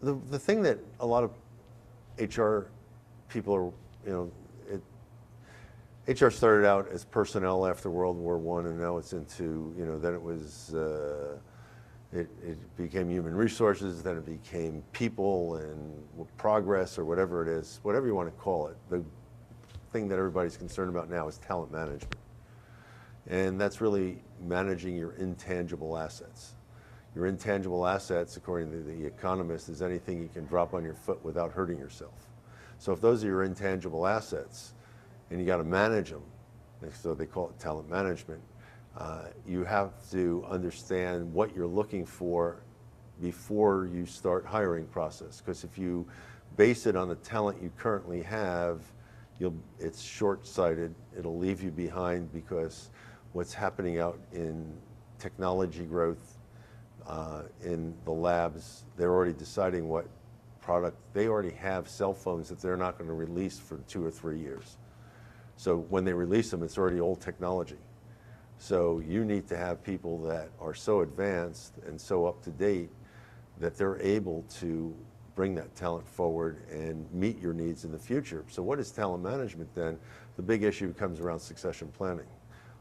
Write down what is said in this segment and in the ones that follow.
The thing that a lot of HR people are, you know, HR started out as personnel after World War I, and now it's into, you know, then it was, it became human resources, then it became people and progress or whatever it is, whatever you want to call it. The thing that everybody's concerned about now is talent management. And that's really managing your intangible assets. Your intangible assets, according to The Economist, is anything you can drop on your foot without hurting yourself. So if those are your intangible assets, and you got to manage them, so they call it talent management, you have to understand what you're looking for before you start hiring process. Because if you base it on the talent you currently have, it's short-sighted. It'll leave you behind, because what's happening out in technology growth, in the labs, they're already deciding what product. They already have cell phones that they're not going to release for 2 or 3 years. So when they release them, it's already old technology. So you need to have people that are so advanced and so up to date that they're able to bring that talent forward and meet your needs in the future. So what is talent management then? The big issue comes around succession planning.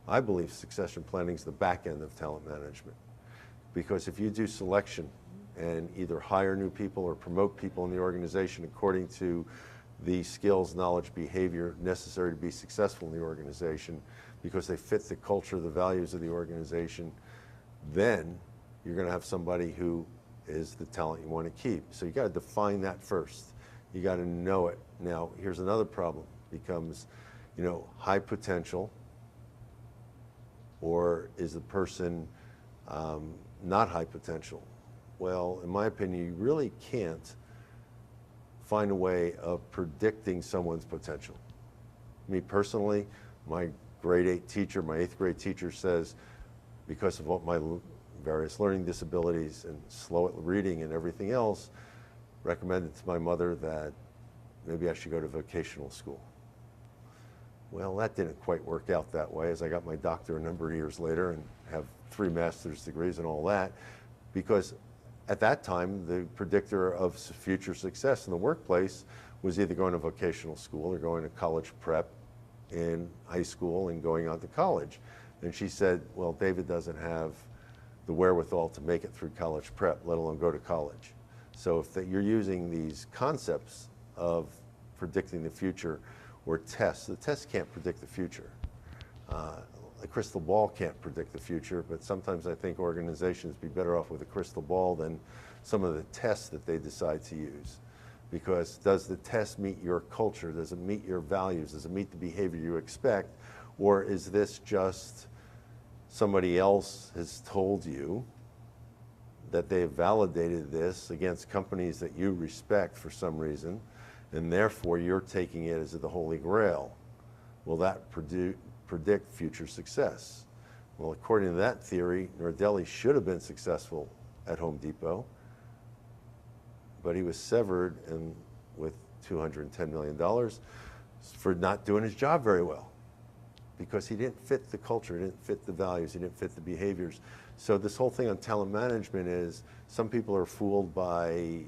I believe succession planning is the back end of talent management. Because if you do selection and either hire new people or promote people in the organization according to the skills, knowledge, behavior necessary to be successful in the organization, because they fit the culture, the values of the organization, then you're going to have somebody who is the talent you want to keep. So you got to define that first. You got to know it. Now, here's another problem. Becomes, you know, high potential, or is the person not high potential? Well, in my opinion, you really can't find a way of predicting someone's potential. Me personally, my grade 8 teacher, my 8th grade teacher says, because of what my various learning disabilities and slow at reading and everything else, recommended to my mother that maybe I should go to vocational school. Well, that didn't quite work out that way, as I got my doctorate a number of years later and have 3 master's degrees and all that, because at that time, the predictor of future success in the workplace was either going to vocational school or going to college prep in high school and going on to college. And she said, well, David doesn't have the wherewithal to make it through college prep, let alone go to college. So if you're using these concepts of predicting the future or tests, the tests can't predict the future. A crystal ball can't predict the future, but sometimes I think organizations be better off with a crystal ball than some of the tests that they decide to use. Because does the test meet your culture? Does it meet your values? Does it meet the behavior you expect? Or is this just somebody else has told you that they've validated this against companies that you respect for some reason, and therefore you're taking it as the Holy Grail? Will that predict future success? Well, according to that theory, Nardelli should have been successful at Home Depot, but he was severed with $210 million for not doing his job very well, because he didn't fit the culture, he didn't fit the values, he didn't fit the behaviors. So this whole thing on talent management is, some people are fooled by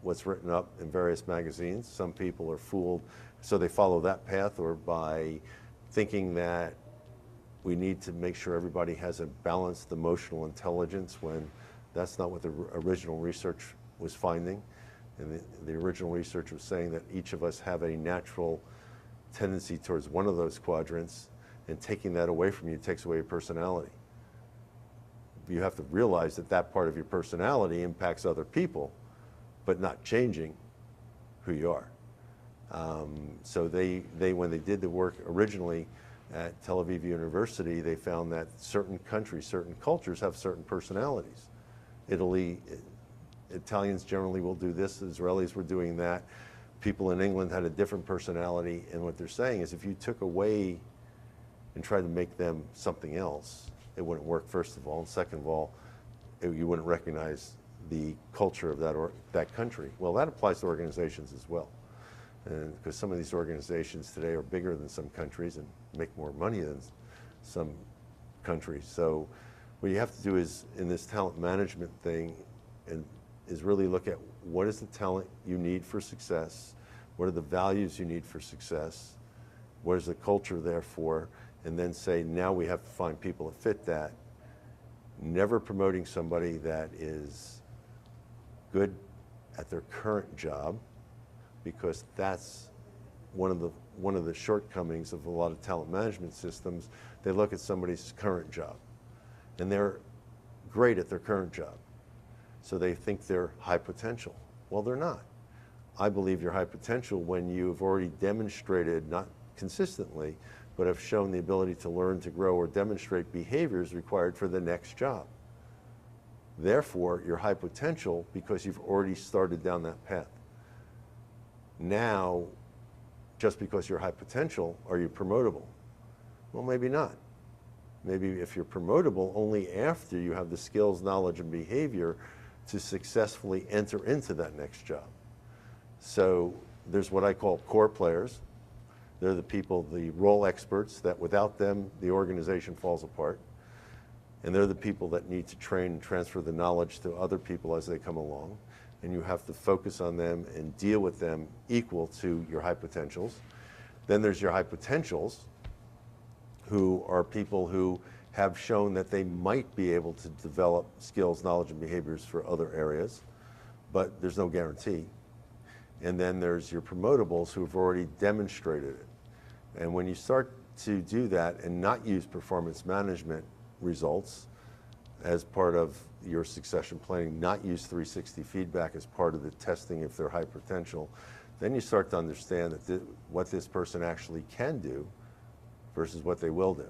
what's written up in various magazines. Some people are fooled, so they follow that path, or by thinking that we need to make sure everybody has a balanced emotional intelligence, when that's not what the original research was finding. And the original research was saying that each of us have a natural tendency towards one of those quadrants, and taking that away from you takes away your personality. You have to realize that that part of your personality impacts other people, but not changing who you are. So they when they did the work originally at Tel Aviv University, they found that certain countries, certain cultures have certain personalities. Italians generally will do this, Israelis were doing that. People in England had a different personality, and what they're saying is, if you took away and tried to make them something else, it wouldn't work, first of all, and second of all, you wouldn't recognize the culture of that country. Well, that applies to organizations as well. And because some of these organizations today are bigger than some countries and make more money than some countries. So what you have to do is, in this talent management thing, and is really look at what is the talent you need for success, what are the values you need for success, what is the culture there for, and then say, now we have to find people that fit that. Never promoting somebody that is good at their current job, because that's one of the shortcomings of a lot of talent management systems. They look at somebody's current job, and they're great at their current job, so they think they're high potential. Well, they're not. I believe you're high potential when you've already demonstrated, not consistently, but have shown the ability to learn, to grow, or demonstrate behaviors required for the next job. Therefore, you're high potential because you've already started down that path. Now, just because you're high potential, are you promotable? Well, maybe not. Maybe if you're promotable only after you have the skills, knowledge, and behavior to successfully enter into that next job. So there's what I call core players. They're the people, the role experts, that without them, the organization falls apart. And they're the people that need to train and transfer the knowledge to other people as they come along. And you have to focus on them and deal with them equal to your high potentials. Then there's your high potentials, who are people who have shown that they might be able to develop skills, knowledge, and behaviors for other areas, but there's no guarantee. And then there's your promotables who have already demonstrated it. And when you start to do that and not use performance management results as part of your succession planning, not use 360 feedback as part of the testing if they're high potential, then you start to understand that what this person actually can do versus what they will do.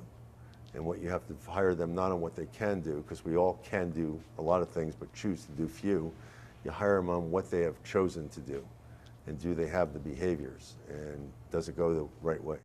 And what you have to hire them not on what they can do, because we all can do a lot of things but choose to do few. You hire them on what they have chosen to do. And do they have the behaviors? And does it go the right way?